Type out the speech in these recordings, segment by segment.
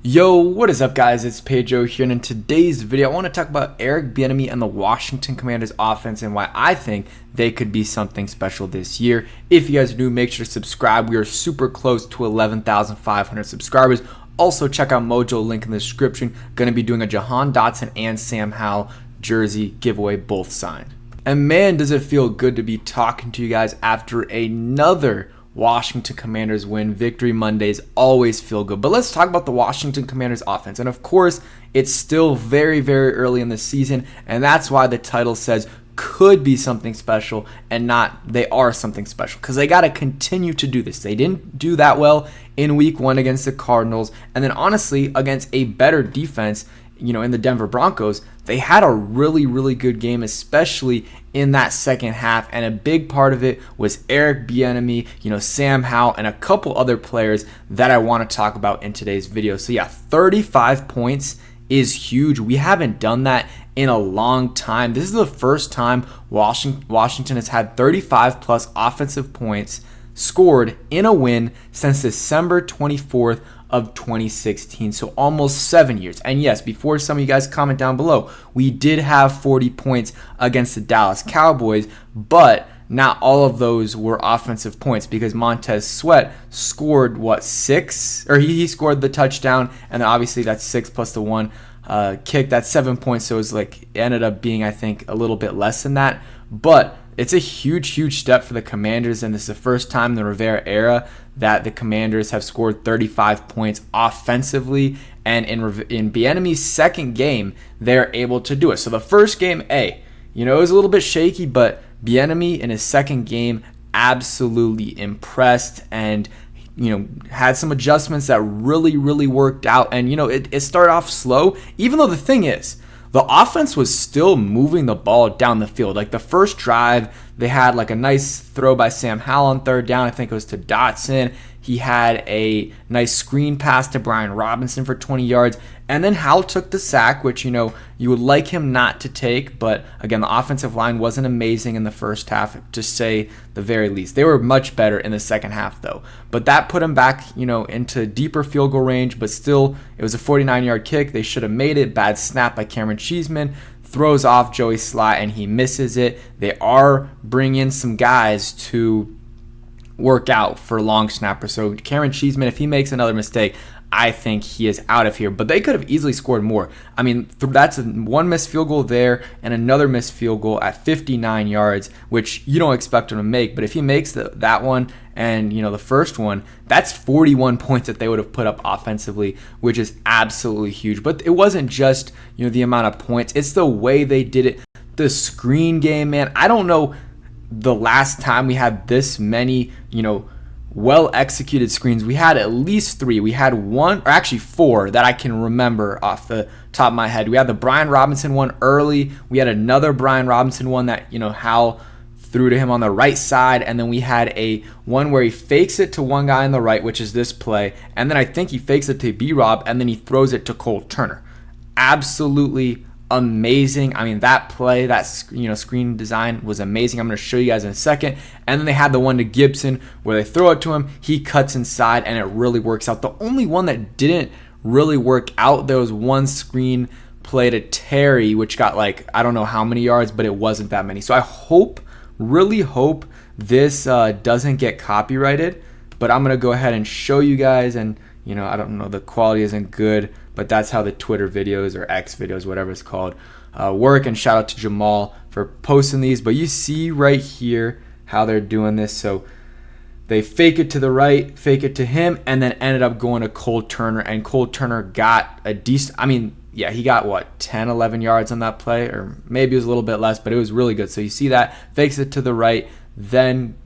Yo, what is up guys? It's Pedro here, and in today's video I want to talk about Bieniemy and the Washington Commanders offense and why I think they could be something special this year. If you guys are new, make sure to subscribe. We are super close to 11,500 subscribers. Also check out Mojo, link in the description. Going to be doing a Jahan Dotson and Sam Howell jersey giveaway, both signed. And man, does it feel good to be talking to you guys after another Washington Commanders win. Victory Mondays always feel good. But let's talk about the Washington Commanders offense. And of course, it's still very, very early in the season. And that's why the title says could be something special and not they are something special. Because they got to continue to do this. They didn't do that well in week 1 against the Cardinals. And then honestly, against a better defense, in the Denver Broncos, they had a really, really good game, especially in that second half. And a big part of it was Bieniemy, Sam Howell, and a couple other players that I want to talk about in today's video. So yeah, 35 points is huge. We haven't done that in a long time. This is the first time Washington has had 35 plus offensive points scored in a win since December 24th of 2016, so almost 7 years. And yes, before some of you guys comment down below, we did have 40 points against the Dallas Cowboys, but not all of those were offensive points because Montez Sweat scored 6, or he scored the touchdown, and then obviously that's 6 plus the one kick, that's 7 points. So it ended up being, I think, a little bit less than that, but it's a huge step for the Commanders, and this is the first time in the Rivera era that the Commanders have scored 35 points offensively, and in Bieniemy's second game, they're able to do it. So the first game, it was a little bit shaky, but Bieniemy in his second game absolutely impressed and had some adjustments that really worked out. And it started off slow, even though the thing is, the offense was still moving the ball down the field. Like the first drive, they had a nice throw by Sam Howell on third down. I think it was to Dotson. He had a nice screen pass to Brian Robinson for 20 yards. And then Howell took the sack, which, you would like him not to take. But again, the offensive line wasn't amazing in the first half, to say the very least. They were much better in the second half, though. But that put him back, into deeper field goal range. But still, it was a 49-yard kick. They should have made it. Bad snap by Cameron Cheeseman. Throws off Joey Sly, and he misses it. They are bringing some guys to work out for long snapper. So Cameron Cheeseman, if he makes another mistake, I think he is out of here. But they could have easily scored more. I mean, that's one missed field goal there and another missed field goal at 59 yards, which you don't expect him to make. But if he makes that one and, the first one, that's 41 points that they would have put up offensively, which is absolutely huge. But it wasn't just, the amount of points. It's the way they did it. The screen game, man. I don't know the last time we had this many, well-executed screens. We had at least 3. We had 1, or actually 4 that I can remember off the top of my head. We had the Brian Robinson one early. We had another Brian Robinson one that, Hal threw to him on the right side. And then we had a one where he fakes it to one guy on the right, which is this play. And then I think he fakes it to B-Rob, and then he throws it to Cole Turner. Absolutely amazing. I mean, that play, that screen design was amazing. I'm going to show you guys in a second. And then they had the one to Gibson where they throw it to him, he cuts inside, and it really works out. The only one that didn't really work out, there was one screen play to Terry, which got I don't know how many yards, but it wasn't that many. So I really hope this doesn't get copyrighted, but I'm going to go ahead and show you guys. And I don't know, the quality isn't good, but that's how the Twitter videos or X videos, whatever it's called, work. And shout out to Jamal for posting these. But you see right here how they're doing this. So they fake it to the right, fake it to him, and then ended up going to Cole Turner. And Cole Turner got a decent, he got 10, 11 yards on that play, or maybe it was a little bit less, but it was really good. So you see that, fakes it to the right, then,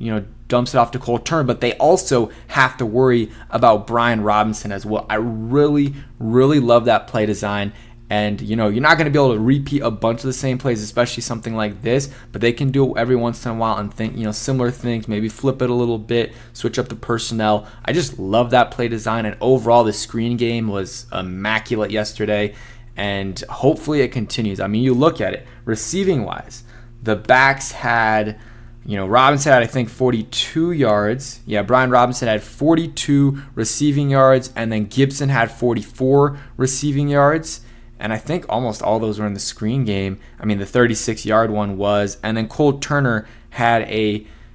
dumps it off to Cole Turner, but they also have to worry about Brian Robinson as well. I really love that play design. And, you're not going to be able to repeat a bunch of the same plays, especially something like this, but they can do it every once in a while and think, similar things, maybe flip it a little bit, switch up the personnel. I just love that play design. And overall, the screen game was immaculate yesterday, and hopefully it continues. You look at it, receiving wise, the backs had Robinson had, I think, 42 yards. Yeah, Brian Robinson had 42 receiving yards, and then Gibson had 44 receiving yards. And I think almost all those were in the screen game. I mean, the 36-yard one was. And then Cole Turner had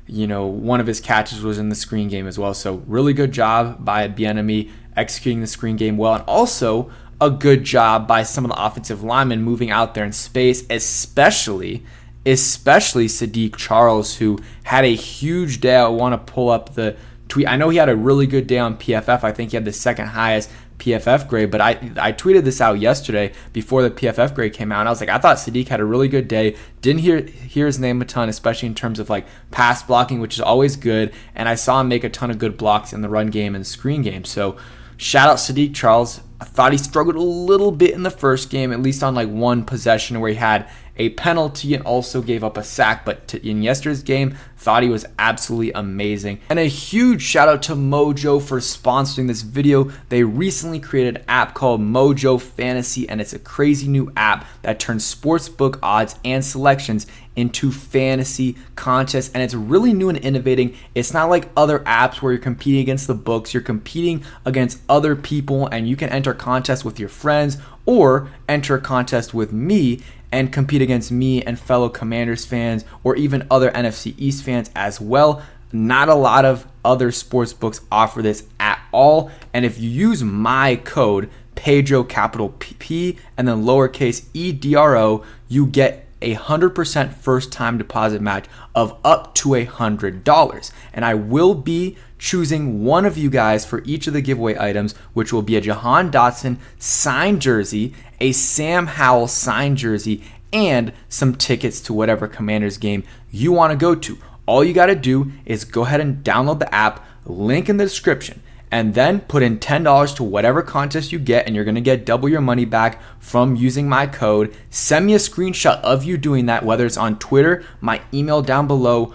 one of his catches was in the screen game as well. So really good job by Bieniemy executing the screen game well. And also a good job by some of the offensive linemen moving out there in space, especially Sadiq Charles, who had a huge day. I want to pull up the tweet. I know he had a really good day on PFF. I think he had the second highest PFF grade, but I tweeted this out yesterday before the PFF grade came out, and I was like, I thought Sadiq had a really good day. Didn't hear his name a ton, especially in terms of like pass blocking, which is always good, and I saw him make a ton of good blocks in the run game and screen game. So shout out Sadiq Charles. I thought he struggled a little bit in the first game, at least on like one possession where he had a penalty and also gave up a sack, but in yesterday's game, thought he was absolutely amazing. And a huge shout out to Mojo for sponsoring this video. They recently created an app called Mojo Fantasy, and it's a crazy new app that turns sportsbook odds and selections into fantasy contests, and it's really new and innovating. It's not like other apps where you're competing against the books. You're competing against other people, and you can enter contests with your friends or enter a contest with me and compete against me and fellow Commanders fans or even other NFC East fans as well. Not a lot of other sports books offer this at all. And if you use my code, Pedro, capital P and then lowercase EDRO, you get 100% first time deposit match of up to $100. And I will be choosing one of you guys for each of the giveaway items, which will be a Jahan Dotson signed jersey, a Sam Howell signed jersey, and some tickets to whatever Commanders game you want to go to. All you got to do is go ahead and download the app, link in the description, and then put in $10 to whatever contest you get, and you're going to get double your money back from using my code. Send me a screenshot of you doing that, whether it's on Twitter, my email down below,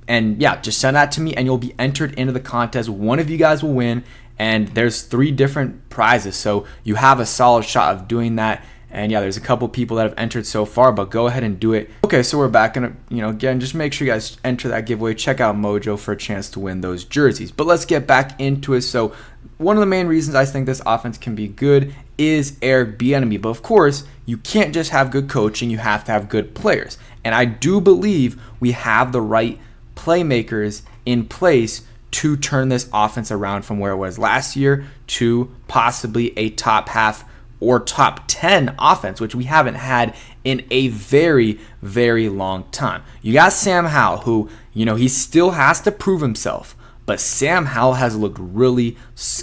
and yeah, just send that to me and you'll be entered into the contest. One of you guys will win, and there's 3 different prizes, so you have a solid shot of doing that. And yeah, there's a couple people that have entered so far, but go ahead and do it. Okay, so we're back, and again, just make sure you guys enter that giveaway. Check out Mojo for a chance to win those jerseys. But let's get back into it. So one of the main reasons I think this offense can be good is Eric Bieniemy. But of course, you can't just have good coaching, you have to have good players. And I do believe we have the right playmakers in place to turn this offense around from where it was last year to possibly a top half or top 10 offense, which we haven't had in a very, very long time. You got Sam Howell, who, he still has to prove himself, but Sam Howell has looked really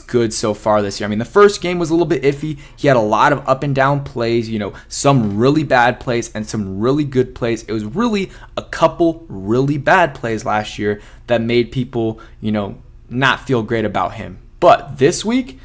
good so far this year. I mean, the first game was a little bit iffy. He had a lot of up and down plays, some really bad plays and some really good plays. It was really a couple really bad plays last year that made people, not feel great about him. But this week,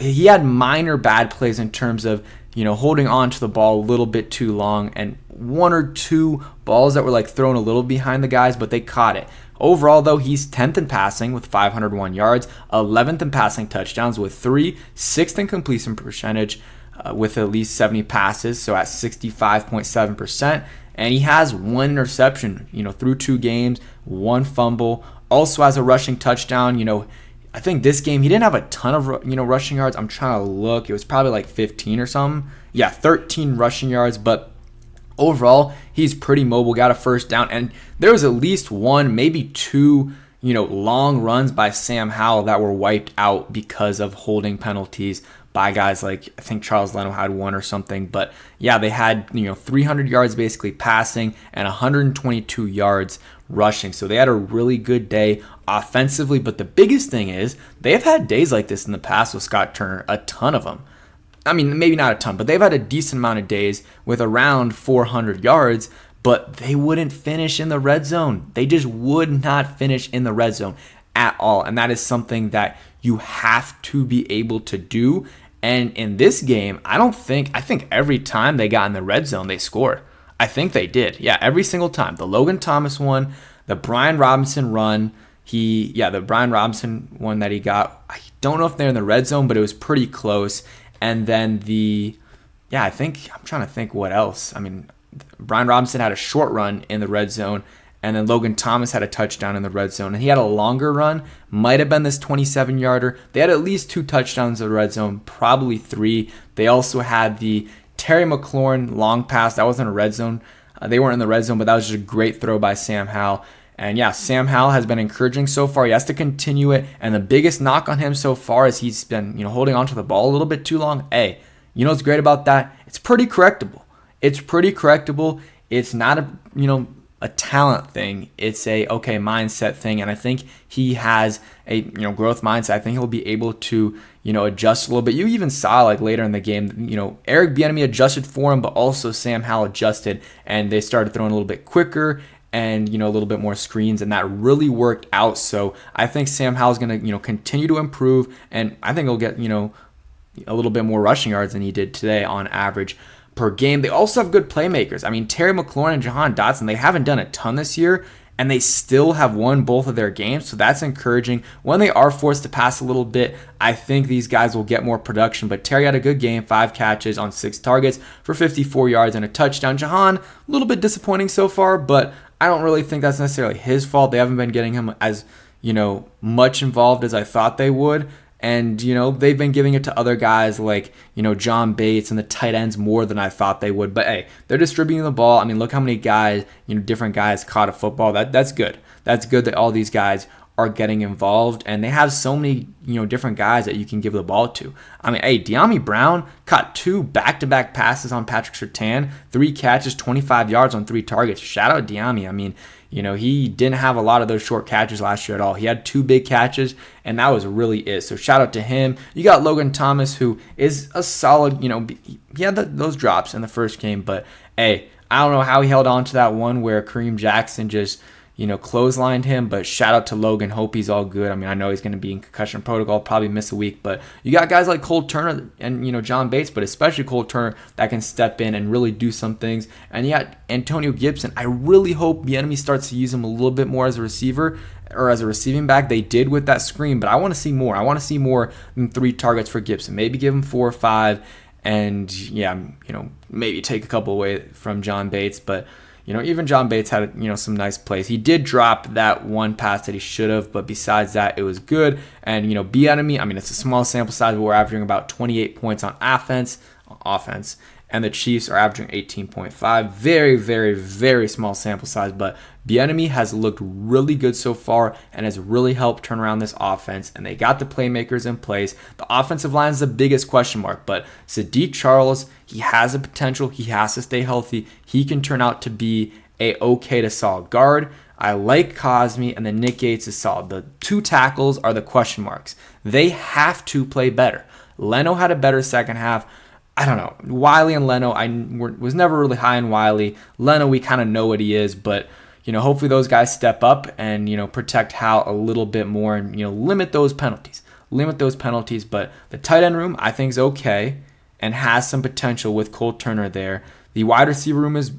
he had minor bad plays in terms of, holding on to the ball a little bit too long, and 1 or 2 balls that were like thrown a little behind the guys, but they caught it. Overall, though, he's 10th in passing with 501 yards, 11th in passing touchdowns with 3, 6th in completion percentage with at least 70 passes, so at 65.7%. And he has 1 interception, through 2 games, 1 fumble. Also has a rushing touchdown. I think this game he didn't have a ton of rushing yards. I'm trying to look. It was probably like 15 or something. Yeah, 13 rushing yards, but overall he's pretty mobile. Got a first down, and there was at least 1, maybe 2, long runs by Sam Howell that were wiped out because of holding penalties by guys like, I think Charles Leno had 1 or something. But yeah, they had 300 yards basically passing and 122 yards rushing. So they had a really good day offensively. But the biggest thing is they've had days like this in the past with Scott Turner, a ton of them. I mean, maybe not a ton, but they've had a decent amount of days with around 400 yards, but they wouldn't finish in the red zone. They just would not finish in the red zone at all. And that is something that you have to be able to do. And in this game, I think every time they got in the red zone, they scored. I think they did. Yeah, every single time. The Logan Thomas one, the Brian Robinson run, the Brian Robinson one that he got, I don't know if they're in the red zone, but it was pretty close. And then I'm trying to think what else. I mean, Brian Robinson had a short run in the red zone, And then Logan Thomas had a touchdown in the red zone. And he had a longer run. Might have been this 27-yarder. They had at least 2 touchdowns in the red zone, probably 3. They also had the Terry McLaurin long pass. That wasn't a red zone. They weren't in the red zone, but that was just a great throw by Sam Howell. And yeah, Sam Howell has been encouraging so far. He has to continue it. And the biggest knock on him so far is he's been, holding onto the ball a little bit too long. Hey, you know what's great about that? It's pretty correctable. It's not a talent thing. It's a mindset thing. And I think he has a growth mindset. I think he'll be able to adjust a little bit. You even saw later in the game, Eric Bieniemy adjusted for him, but also Sam Howell adjusted, and they started throwing a little bit quicker and a little bit more screens, and that really worked out. So I think Sam Howell's going to continue to improve, and I think he'll get a little bit more rushing yards than he did today on average per game. They also have good playmakers. I mean, Terry McLaurin and Jahan Dotson, they haven't done a ton this year, and they still have won both of their games, so that's encouraging. When they are forced to pass a little bit, I think these guys will get more production, but Terry had a good game, 5 catches on 6 targets for 54 yards and a touchdown. Jahan, a little bit disappointing so far, but I don't really think that's necessarily his fault. They haven't been getting him as, much involved as I thought they would. And, they've been giving it to other guys like, John Bates and the tight ends more than I thought they would. But, hey, they're distributing the ball. I mean, look how many guys, different guys caught a football. That's good. That's good that all these guys are getting involved. And they have so many, different guys that you can give the ball to. I mean, hey, De'Ami Brown caught 2 back-to-back passes on Patrick Surtain, 3 catches, 25 yards on 3 targets. Shout out De'Ami. I mean, he didn't have a lot of those short catches last year at all. He had 2 big catches, and that was really it. So shout out to him. You got Logan Thomas, who is a solid, he had those drops in the first game, but hey, I don't know how he held on to that one where Kareem Jackson just, clotheslined him, but shout out to Logan. Hope he's all good. I mean, I know he's going to be in concussion protocol, probably miss a week, but you got guys like Cole Turner and, John Bates, but especially Cole Turner that can step in and really do some things. And you got Antonio Gibson. I really hope Bieniemy starts to use him a little bit more as a receiver or as a receiving back. They did with that screen, but I want to see more. I want to see more than 3 targets for Gibson. Maybe give him 4 or 5 and, yeah, maybe take a couple away from John Bates, but even John Bates had, some nice plays. He did drop that one pass that he should have, but besides that, it was good. And, Bieniemy, I mean, it's a small sample size, but we're averaging about 28 points on offense, and the Chiefs are averaging 18.5. Very, very, very small sample size, but Bieniemy has looked really good so far and has really helped turn around this offense, and they got the playmakers in place. The offensive line is the biggest question mark, but Sadiq Charles, he has the potential. He has to stay healthy. He can turn out to be a okay to solid guard. I like Cosme, and then Nick Gates is solid. The 2 tackles are the question marks. They have to play better. Leno had a better second half. I don't know. Wiley and Leno, I was never really high on Wiley. Leno, we kind of know what he is, but hopefully those guys step up and protect Hal a little bit more and limit those penalties. But the tight end room I think is okay and has some potential with Cole Turner there. The wide receiver room is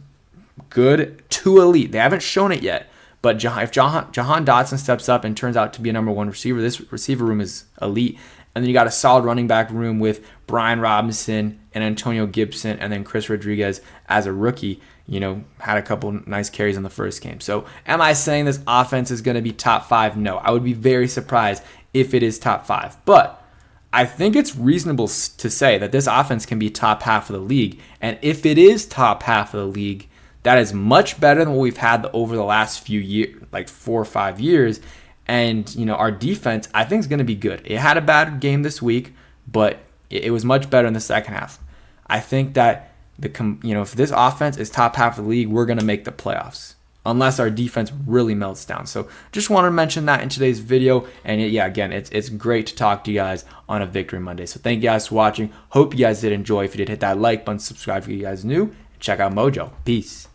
good to elite. They haven't shown it yet, but if Jahan Dotson steps up and turns out to be a number 1 receiver, this receiver room is elite. And then you got a solid running back room with Brian Robinson and Antonio Gibson, and then Chris Rodriguez as a rookie, had a couple nice carries in the first game. So am I saying this offense is going to be top 5? No. I would be very surprised if it is top 5. But I think it's reasonable to say that this offense can be top half of the league. And if it is top half of the league, that is much better than what we've had over the last few years, like 4 or 5 years. And, our defense, I think, is going to be good. It had a bad game this week, but it was much better in the second half. I think that, if this offense is top half of the league, we're going to make the playoffs, unless our defense really melts down. So just wanted to mention that in today's video. And, yeah, again, it's great to talk to you guys on a Victory Monday. So thank you guys for watching. Hope you guys did enjoy. If you did, hit that like button, subscribe if you guys are new, and check out Mojo. Peace.